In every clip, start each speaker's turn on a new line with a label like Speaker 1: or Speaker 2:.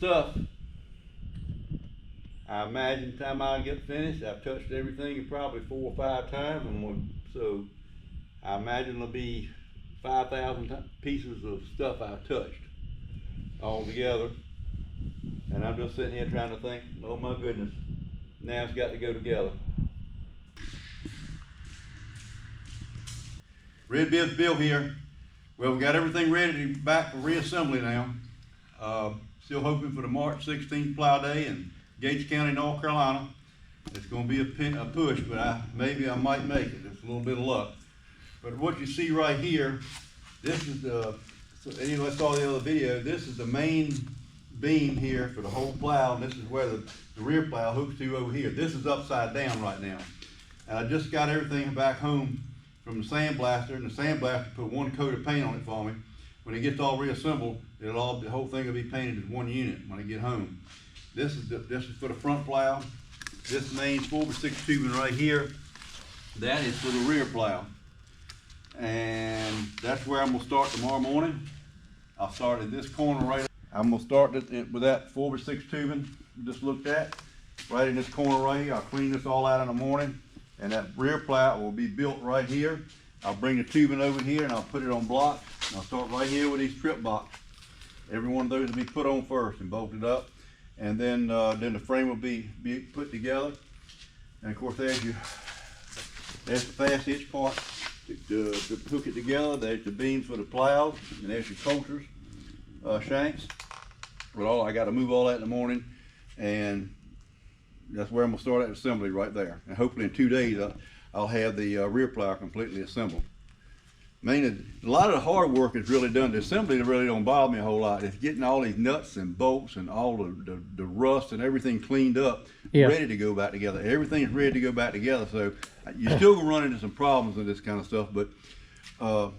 Speaker 1: stuff. I imagine the time I get finished, I've touched everything probably 4 or 5 times, so I imagine there'll be 5,000 pieces of stuff I've touched all together. And I'm just sitting here trying to think, oh my goodness, now it's got to go together. Red Bibs Bill here. Well, we got everything ready back for reassembly now. Still hoping for the March 16th plow day in Gates County, North Carolina. It's going to be a push, but maybe I might make it. It's a little bit of luck. But what you see right here, this is the, so anyone saw the other video, this is the main beam here for the whole plow, and this is where the rear plow hooks to over here. This is upside down right now. And I just got everything back home from the sandblaster, and the sandblaster put 1 coat of paint on it for me. When it gets all reassembled, the whole thing will be painted as 1 unit when I get home. This is for the front plow. This main 4x6 tubing right here, that is for the rear plow. And that's where I'm gonna start tomorrow morning. I'll start at this corner right. I'm gonna start with that 4x6 tubing you just looked at, right in this corner right here. I'll clean this all out in the morning, and that rear plow will be built right here. I'll bring the tubing over here and I'll put it on blocks. I'll start right here with these trip box. Every one of those will be put on first and bolted up, and then the frame will be put together. And of course, there's the fast hitch part to hook it together. There's the beams for the plows, and there's your coulters, shanks. But I got to move all that in the morning, and that's where I'm gonna start that assembly right there. And hopefully in 2 days I'll have the rear plow completely assembled. Mainly, a lot of the hard work is really done. The assembly really don't bother me a whole lot. It's getting all these nuts and bolts and all the rust and everything cleaned up, ready to go back together. Everything's ready to go back together. So you're still gonna run into some problems with this kind of stuff, but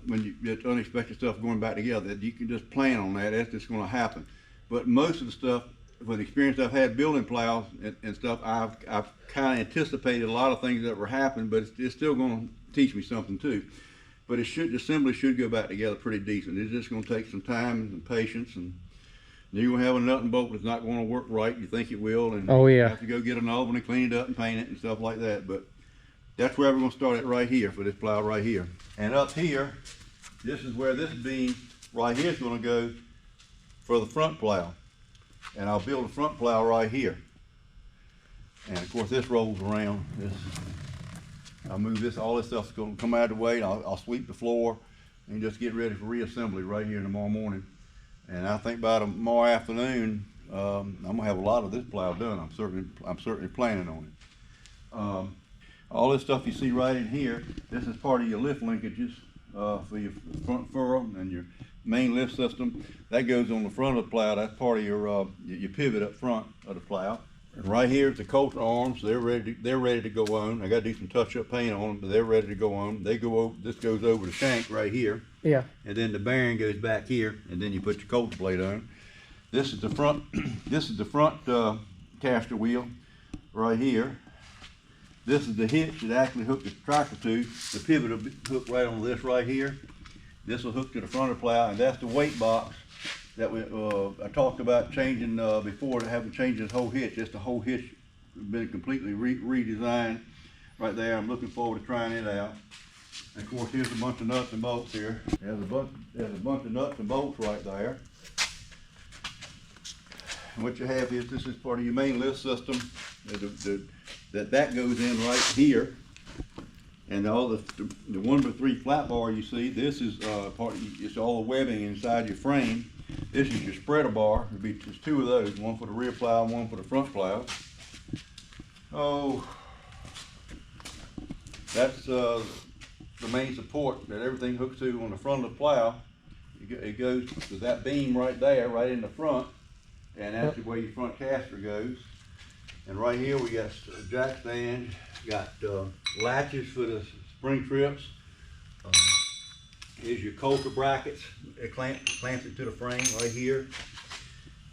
Speaker 1: when you get unexpected stuff going back together, you can just plan on that. That's just gonna happen. But most of the stuff, with the experience I've had building plows and stuff, I've kind of anticipated a lot of things that were happening, but it's still gonna teach me something too. But the assembly should go back together pretty decent. It's just going to take some time and patience, and you're going to have a nut and bolt that's not going to work right. You think it will, and you have to go get an oven and clean it up and paint it and stuff like that. But that's where we're going to start it right here for this plow right here. And up here, this is where this beam right here is going to go for the front plow. And I'll build a front plow right here. And of course, this rolls around. I'll move this, all this stuff's gonna come out of the way, and I'll sweep the floor and just get ready for reassembly right here tomorrow morning. And I think by tomorrow afternoon, I'm gonna have a lot of this plow done. I'm certainly planning on it. All this stuff you see right in here, this is part of your lift linkages for your front furrow and your main lift system. That goes on the front of the plow. That's part of your pivot up front of the plow. And right here is the coulter arms. They're ready to go on. I got to do some touch-up paint on them, but they're ready to go on. They go over. This goes over the shank right here. Yeah. And then the bearing goes back here, and then you put your coulter blade on. This is the front. This is the front caster wheel right here. This is the hitch that actually hooked the tractor to. The pivot will hook right on this right here. This will hook to the front of the plow, and that's the weight box that I talked about changing before, having changed this whole hitch. Just the whole hitch has been completely redesigned right there. I'm looking forward to trying it out. And of course, here's a bunch of nuts and bolts here. There's a bunch of nuts and bolts right there. And what you have is, this is part of your main lift system. That goes in right here. And all the 1x3 flat bar you see, this is it's all the webbing inside your frame. This is your spreader bar. There'll be just 2 of those, one for the rear plow and one for the front plow. Oh, that's the main support that everything hooks to on the front of the plow. It goes to that beam right there, right in the front, and that's the way your front caster goes. And right here we got jack stands, got latches for the spring trips. Here's your coulter brackets. It clamps it to the frame right here.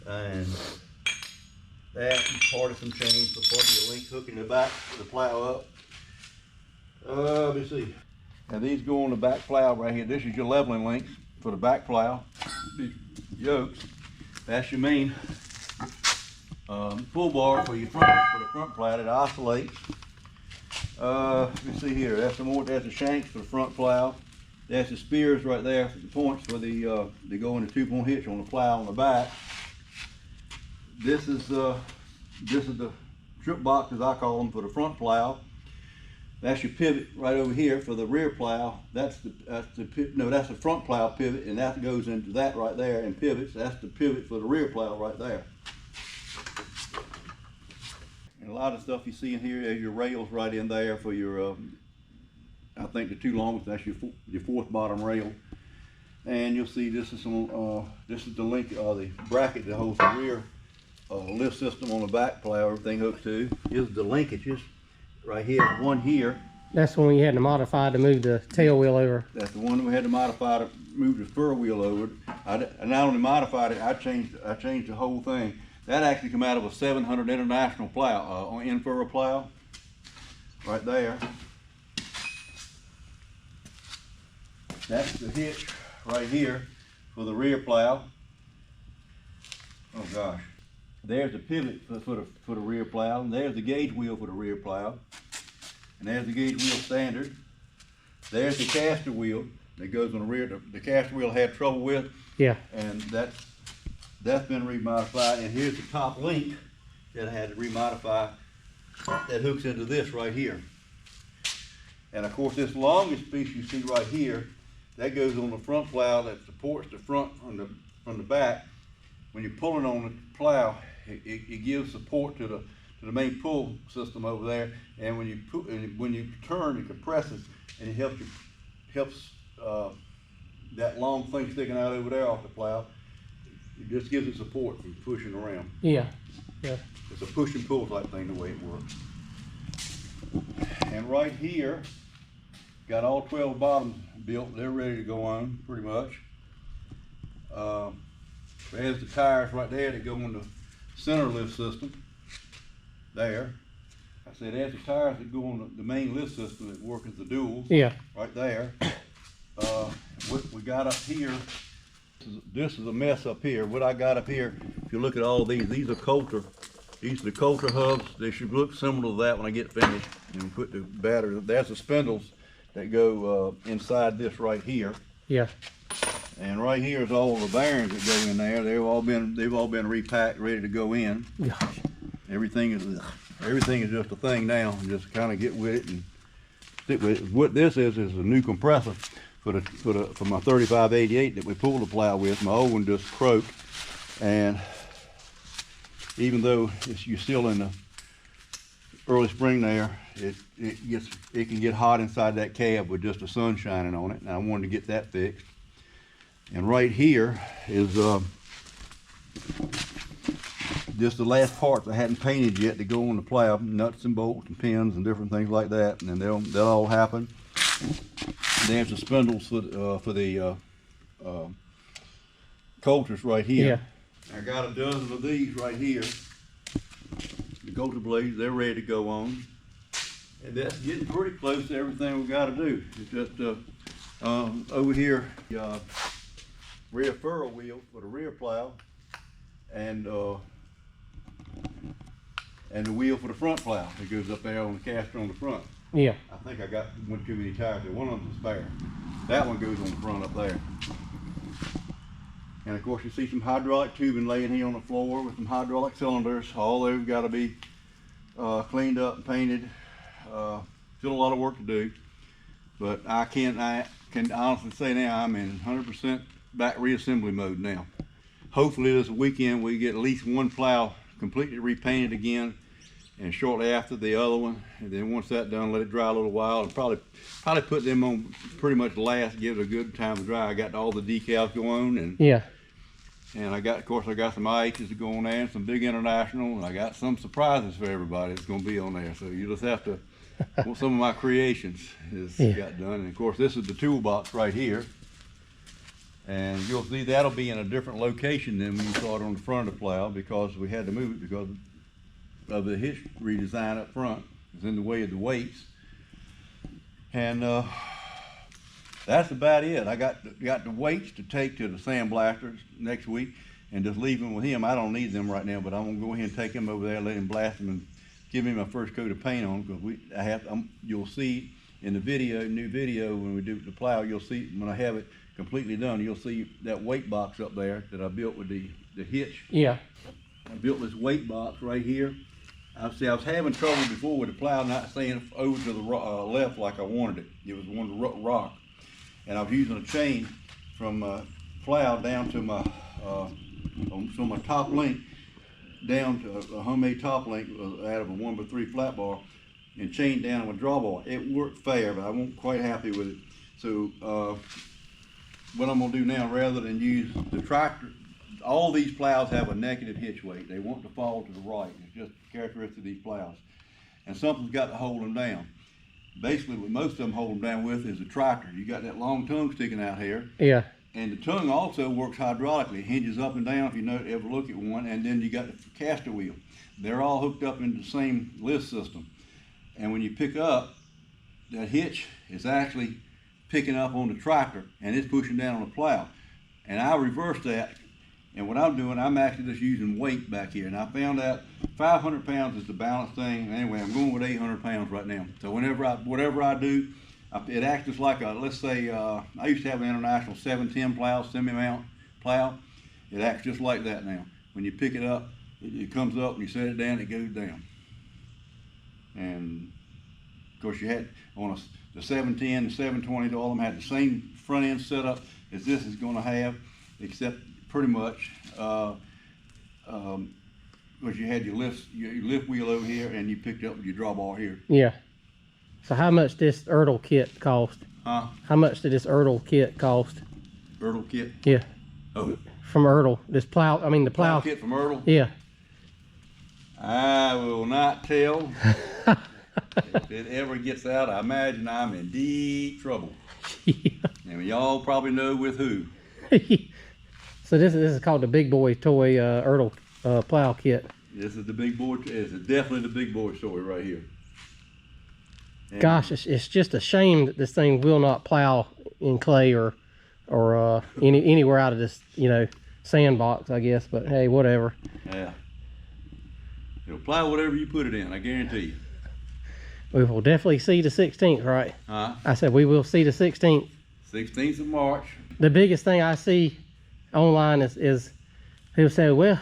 Speaker 1: And that part of some chains for part of your link hooking the back of the plow up. Let me see. Now these go on the back plow right here. This is your leveling links for the back plow. These yokes. That's your main Pull bar for the front plow that oscillates. Let me see here. That's the shanks for the front plow. That's the spears right there, the points for the they go in the 2-point hitch on the plow on the back. This is the trip box, as I call them, for the front plow. That's your pivot right over here for the rear plow. That's the front plow pivot, and that goes into that right there and pivots. That's the pivot for the rear plow right there. And a lot of stuff you see in here is your rails right in there for your, I think the two longest, that's your fourth bottom rail. And you'll see this is the link, the bracket that holds the rear lift system on the back plow. Everything hooks to. Here's the linkages right here. One here.
Speaker 2: That's when you had to modify to move the tail wheel over.
Speaker 1: That's the one we had to modify to move the spur wheel over. I not only modified it, I changed the whole thing. That actually come out of a 700 International plow, in-furrow plow, right there. That's the hitch right here for the rear plow. Oh gosh. There's the pivot for the rear plow, and there's the gauge wheel for the rear plow. And there's the gauge wheel standard. There's the caster wheel that goes on the rear. The caster wheel had trouble with.
Speaker 2: Yeah.
Speaker 1: And that's been remodified. And here's the top link that I had to remodify that hooks into this right here. And of course, this longest piece you see right here, that goes on the front plow that supports the front from the back. When you're pulling on the plow, it gives support to the main pull system over there. And when you turn, it compresses, and it helps that long thing sticking out over there off the plow. It just gives it support from pushing around.
Speaker 2: Yeah. Yeah.
Speaker 1: It's a push and pull type thing the way it works. And right here, got all 12 bottoms built. They're ready to go on pretty much. There's the tires right there that go in the center lift system. There. I said there's the tires that go on the main lift system that work as the duals. Yeah. Right there. What we got up here, this is a mess up here. What I got up here, if you look at all these are Coulter. These are the Coulter hubs. They should look similar to that when I get finished. And we put the battery, there's the spindles that go inside this right here. Yeah. And right here is all the bearings that go in there. They've all been repacked, ready to go in. Gosh. Everything is just a thing now. Just kind of get with it and stick with it. What this is a new compressor for my 3588 that we pull the plow with. My old one just croaked, and even though you're still in the early spring there, it can get hot inside that cab with just the sun shining on it, and I wanted to get that fixed. And right here is just the last parts I hadn't painted yet to go on the plow, nuts and bolts and pins and different things like that, and then they'll all happen. There's the spindles for the Coulters right here. Yeah. I got a dozen of these right here. The Coulter blades, they're ready to go on. And that's getting pretty close to everything we've got to do. It's just over here, rear furrow wheel for the rear plow, and the wheel for the front plow that goes up there on the caster on the front. Yeah. I think I got one too many tires there. One of them's a spare. That one goes on the front up there. And of course you see some hydraulic tubing laying here on the floor with some hydraulic cylinders. All those got to be cleaned up and painted. Still a lot of work to do, but I can honestly say now I'm in 100% back reassembly mode now. Hopefully this weekend we get at least one plow completely repainted again, and shortly after the other one, and then once that's done, let it dry a little while, and probably put them on pretty much last, give it a good time to dry. I got all the decals going, and yeah, and of course I got some IHs to go on there, and some big international, and I got some surprises for everybody that's going to be on there. So you just have to what some of my creations got done. And of course this is the toolbox right here, and you'll see that'll be in a different location than when you saw it on the front of the plow, because we had to move it because of the hitch redesign up front. It's in the way of the weights, and that's about it. I got the weights to take to the sandblasters next week, and just leave them with him. I don't need them right now, but I'm gonna go ahead and take him over there, let him blast them, and give him my first coat of paint on, because you'll see in the video, new video, when we do the plow, you'll see when I have it completely done, you'll see that weight box up there that I built with the hitch.
Speaker 2: Yeah.
Speaker 1: I built this weight box right here. I was having trouble before with the plow not staying over to the left like I wanted it. It was one to rock, and I was using a chain from plow down to my my top link down to a homemade top link out of a 1x3 flat bar, and chained down with a drawbar. It worked fair, but I wasn't quite happy with it. So what I'm gonna do now, rather than use the tractor, all these plows have a negative hitch weight. They want to fall to the right. It's just characteristic of these plows. And something's got to hold them down. Basically, what most of them hold them down with is a tractor. You got that long tongue sticking out here.
Speaker 2: Yeah.
Speaker 1: And the tongue also works hydraulically. It hinges up and down if you ever look at one. And then you got the caster wheel. They're all hooked up into the same lift system. And when you pick up, that hitch is actually picking up on the tractor and it's pushing down on the plow. And I reversed that. And what I'm doing, I'm actually just using weight back here. And I found out 500 pounds is the balance thing. Anyway, I'm going with 800 pounds right now. So whatever I do, it acts just like a, let's say, I used to have an International 710 plow, semi-mount plow. It acts just like that now. When you pick it up, it comes up, and you set it down, it goes down. And of course you had, on the 710, the 720, all of them had the same front end setup as this is gonna have, except pretty much, because you had your lift wheel over here, and you picked up your drawbar here.
Speaker 2: Yeah. So how much this Ertle kit cost?
Speaker 1: Huh?
Speaker 2: How much did this Ertle kit cost?
Speaker 1: Ertle kit?
Speaker 2: Yeah.
Speaker 1: Oh.
Speaker 2: From Ertle. This plow, I mean the plow
Speaker 1: kit from Ertle?
Speaker 2: Yeah.
Speaker 1: I will not tell. If it ever gets out, I imagine I'm in deep trouble.
Speaker 2: Yeah.
Speaker 1: And y'all probably know with who.
Speaker 2: So this is called the Big Boy Toy Ertle plow kit.
Speaker 1: This is the big boy. It's definitely the big boy story right here. And
Speaker 2: gosh, it's just a shame that this thing will not plow in clay or anywhere out of this, sandbox, I guess. But hey, whatever.
Speaker 1: Yeah. It'll plow whatever you put it in, I guarantee you.
Speaker 2: We will definitely see the 16th, right?
Speaker 1: Huh?
Speaker 2: I said we will see the 16th.
Speaker 1: 16th of March.
Speaker 2: The biggest thing I see online is people say, well,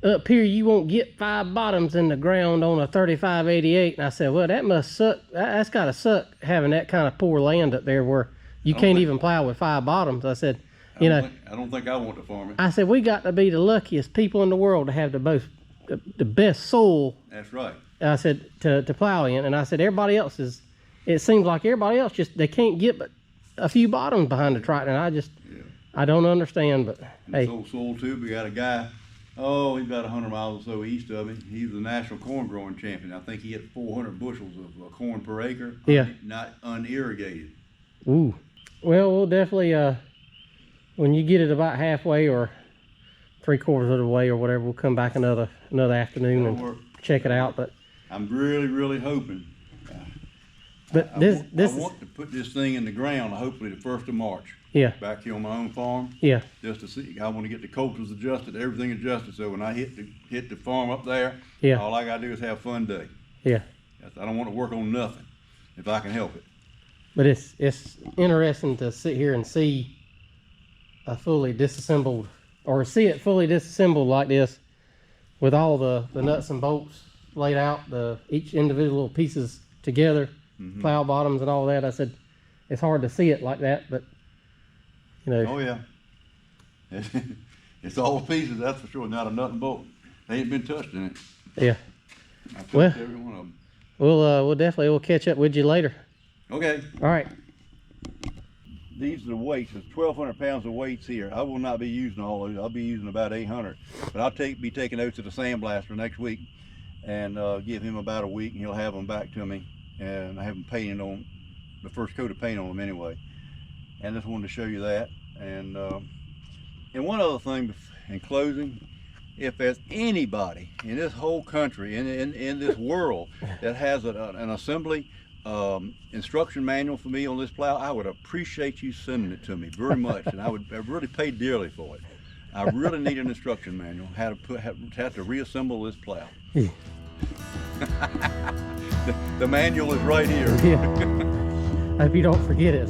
Speaker 2: up here you won't get 5 bottoms in the ground on a 3588. And I said, well, that must suck. That's gotta suck having that kind of poor land up there where you can't even plow with 5 bottoms. I said, I
Speaker 1: don't think I want to farm it.
Speaker 2: I said, we got to be the luckiest people in the world to have the best soil.
Speaker 1: That's right.
Speaker 2: I said to plow in, and I said everybody else it seems like everybody else they can't get but a few bottoms behind the tractor, and I don't understand, but hey.
Speaker 1: This old soil tube, we got a guy, he's about 100 miles or so east of me. He's the national corn growing champion. I think he had 400 bushels of corn per acre.
Speaker 2: Yeah.
Speaker 1: Not unirrigated.
Speaker 2: Ooh. Well, we'll definitely, when you get it about halfway or 3/4 of the way or whatever, we'll come back another afternoon and check it out. But
Speaker 1: I'm really, really hoping.
Speaker 2: But
Speaker 1: I want to put this thing in the ground, hopefully the 1st of March.
Speaker 2: Yeah.
Speaker 1: Back here on my own farm.
Speaker 2: Yeah.
Speaker 1: Just to see, I want to get the coulters adjusted, everything adjusted, so when I hit the farm up there, all I gotta do is have a fun day.
Speaker 2: Yeah.
Speaker 1: I don't want to work on nothing, if I can help it.
Speaker 2: But it's interesting to sit here and see a fully disassembled, or see it fully disassembled like this, with all the nuts and bolts laid out, each individual pieces together, plow bottoms and all that. I said it's hard to see it like that, but
Speaker 1: Oh yeah, it's all pieces, that's for sure. Not a nut and bolt. They ain't been touched in it.
Speaker 2: Yeah.
Speaker 1: I touched every one of them.
Speaker 2: We'll catch up with you later.
Speaker 1: Okay.
Speaker 2: All right.
Speaker 1: These are the weights. There's 1,200 pounds of weights here. I will not be using all those. I'll be using about 800. But I'll be taking those to the sandblaster next week, and give him about a week, and he'll have them back to me. And I have them painted on the first coat of paint on them anyway. And just wanted to show you that. And one other thing in closing, if there's anybody in this whole country, in this world, that has an assembly instruction manual for me on this plow, I would appreciate you sending it to me very much, and I'd really pay dearly for it. I really need an instruction manual, how to reassemble this plow.
Speaker 2: Yeah.
Speaker 1: The manual is right here.
Speaker 2: Yeah. I hope you don't forget it.